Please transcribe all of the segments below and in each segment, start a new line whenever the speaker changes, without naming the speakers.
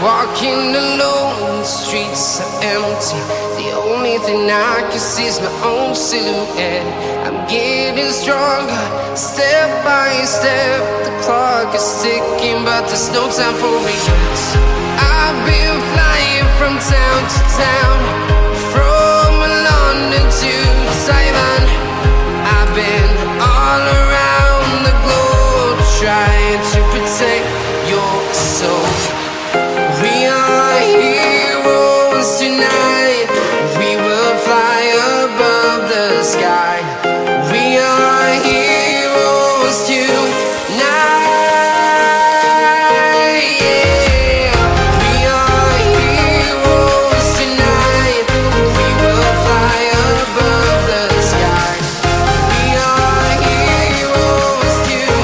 Walking alone, the streets are empty. The only thing I can see is my own silhouette. I'm getting stronger, step by step. The clock is ticking, but there's no time for regrets. I've been flying from town to town, from London to Taiwan. I've been all around the globe, trying to protect your soul. We are heroes tonight. We will fly above the sky. We are heroes tonight. Yeah. We are heroes tonight. We will fly above the sky. We are heroes tonight.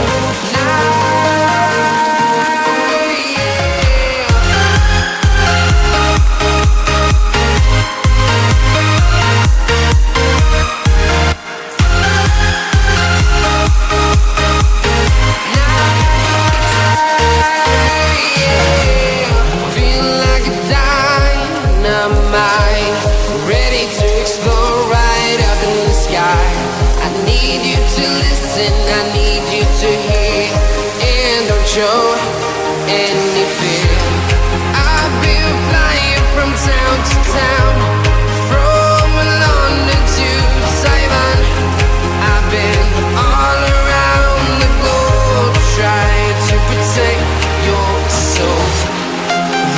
Ready to explore right up in the sky. I need you to listen, I need you to hear, and don't show any fear. I've been flying from town to town, from London to Taiwan. I've been all around the globe, trying to protect your soul.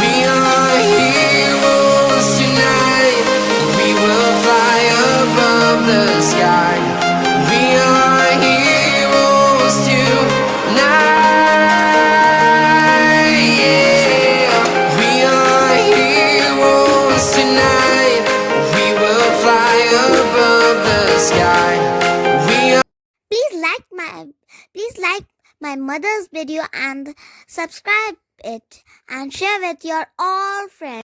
We are heroes tonight. We will fly above the sky. We are heroes tonight. Yeah. We are heroes tonight. We will fly above the sky. We are.
Please like my mother's video and subscribe it and share with your all friends.